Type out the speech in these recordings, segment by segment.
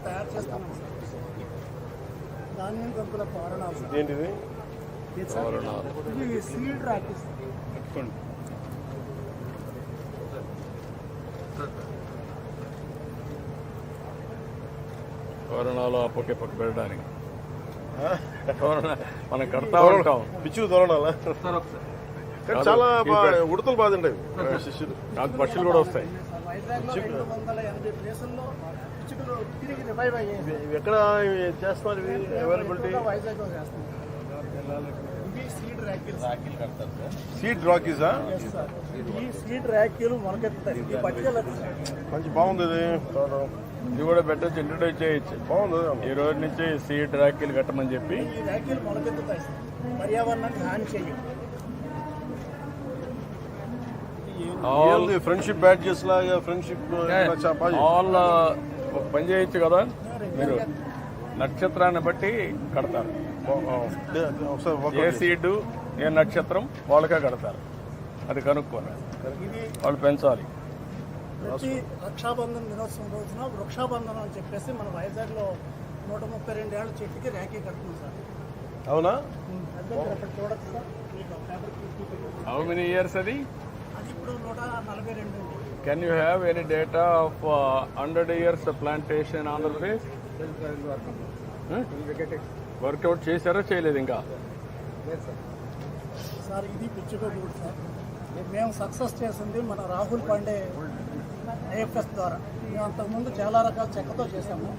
తయారు చేస్తున్నాం సార్. ధాన్యం కంకుల తోరణాలు సార్. ఏంటిది? ఇది సీడ్ రాకి సార్. తోరణాలు ఆ పక్క పక్క పెట్టడానికి మనం కడతా ఉంటాం. పిచ్చి తోరణాలా? చాలా ఉడతలు బాధండి శిష్యులు. నాకు పక్షులు కూడా వస్తాయి. వైజాగ్లో 280 ప్లేసుల్లో పిచ్చుకలు తిరిగి రివైవ్ అయ్యాయి. ఎక్కడ చేస్తున్నారు ఇవి? అవైలబిలిటీ వైజాగ్లో చేస్తాం. ఇవి సీడ్ ర్యాకిల్స్. సీడ్ రాకీసా? ఈ సీడ్ ర్యాకిల్ మొలకెత్తుతాయి. ఈ పట్టుదల మంచి బాగుంది ఇది. ఇది కూడా పెట్టచ్చు, ఇంట్రడ్యూస్ చేయొచ్చు. బాగుంది. ఈ రోజు నుంచి సీడ్ ర్యాకీలు కట్టమని చెప్పి. ఈ ర్యాకిల్ మొలకెత్తుతాయి సార్. పర్యావరణానికి హాని చేయవు. ఆల్ ఫ్రెండ్షిప్ బ్యాడ్జెస్ లాగా ఫ్రెండ్షిప్ ఆల్ పని చేయొచ్చు కదా. మీరు నక్షత్రాన్ని బట్టి కడతారు. ఏ సీడు ఏ నక్షత్రం వాళ్ళకే కడతారు. అది కనుక్కోండి, వాళ్ళు పెంచాలి. ప్రతి రక్షాబంధన్ దినోత్సవం రోజున వృక్షాబంధనం అని చెప్పేసి మన వైజాగ్లో 132 ఏళ్ల చెట్టుకి ర్యాకీ కడుతుంది సార్. అవునా? అక్కడ చూడచ్చు సార్. హౌ మెనీ ఇయర్స్ అది? అది ఇప్పుడు 142. Can you have any data of 100 years plantation Andhra Pradesh? Work out చేశారా చేయలేదు ఇంకా? సార్ ఇది పిచ్చుక గూడు సార్. మేము సక్సెస్ చేసింది మన రాహుల్ పాండే ఐఎఫ్ఎస్ ద్వారా. మేము అంతకుముందు చాలా రకాల చెక్కతో చేసాము,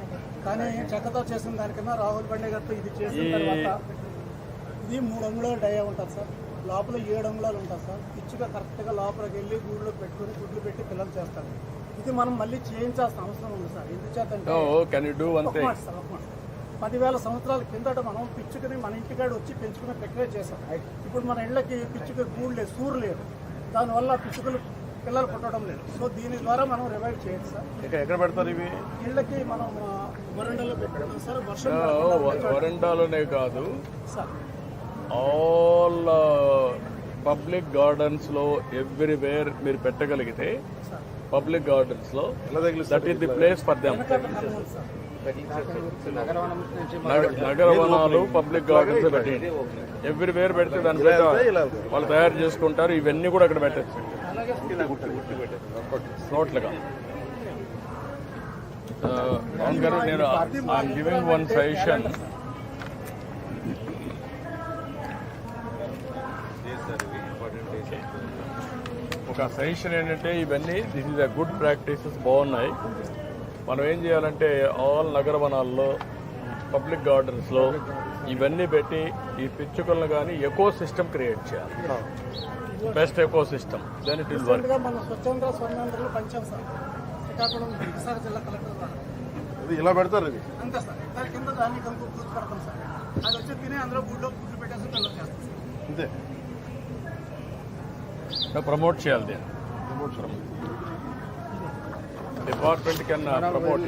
కానీ చెక్కతో చేసిన దానికన్నా రాహుల్ పాండే గారితో ఇది చేసిన తర్వాత ఇది 3 అంగుళాలు డయా ఉంటుంది సార్. లోపల 7 అంగుళాలు ఉంటుంది సార్. పిచ్చుక కరెక్ట్గా లోపలికి వెళ్ళి గూడులో పెట్టుకుని గుడ్లు పెట్టి పిల్లలు చేస్తారు. ఇది మనం మళ్ళీ చేయించాల్సిన అవసరం ఉంది సార్. ఎందుచేతంటే 10,000 సంవత్సరాల కిందట మనం పిచ్చుకని మన ఇంటికాడ వచ్చి పెంచుకునే ప్రక్రియ చేశాం. ఇప్పుడు మన ఇళ్ళకి పిచ్చుక గూడు లేదు, సూరు లేదు. దానివల్ల పిచ్చుకలు పిల్లలు పుట్టడం లేదు. సో దీని ద్వారా మనం రివైవ్ చేయొచ్చు సార్. ఎక్కడ పెడతారు ఇవి? ఇళ్ళకి మనం వరండాలో పెట్టడం సార్. వర్షం వరండాలోనే కాదు సార్, ఆల్ పబ్లిక్ గార్డెన్స్ లో ఎవ్రీవేర్ మీరు పెట్టగలిగితే పబ్లిక్ గార్డెన్స్ లో that is the place for them. నగరవనాలు పబ్లిక్ గార్డెన్స్ పెట్టండి. ఎవ్రీవేర్ పెడితే దాని మీద వాళ్ళు తయారు చేసుకుంటారు. ఇవన్నీ కూడా అక్కడ పెట్టచ్చు నోట్లుగా. అవును గారు, నేను ఐఎమ్ గివింగ్ వన్ సజెషన్. ఒక సజెషన్ ఏంటంటే, ఇవన్నీ this is a good practices, బాగున్నాయి. మనం ఏం చేయాలంటే ఆల్ నగరవనాల్లో పబ్లిక్ గార్డెన్స్లో ఇవన్నీ పెట్టి ఈ పిచ్చుకలను కానీ ఎకో సిస్టమ్ క్రియేట్ చేయాలి. Best ecosystem, then it will work. మన స్వచ్ఛంద స్వర్ణాంధ్రలో పంచాం సార్. శ్రీకాకుళం విశాఖ జిల్లా కలెక్టర్ ద్వారా ఇది ఇలా పెడతారు. ఇది అంతే సార్. దాని కింద దాన్ని కంపు పూర్తి పడతాం సార్. అది వచ్చి తినే అందులో గుడ్లో గుడ్లు పెట్టేసి పిల్లలు చేస్తాం సార్. అంతే. ప్రమోట్ చేయాలి దీన్ని. డిపార్ట్మెంట్ కన్నా ప్రమోట్,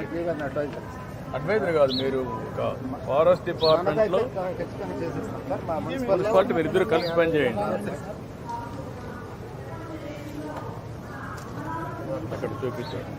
అడ్వైజర్ కాదు, మీరు ఒక ఫారెస్ట్ డిపార్ట్మెంట్ లో మున్సిపాలిటీ మీరు ఇద్దరు కలిసి పనిచేయండి. అక్కడ చూపించండి.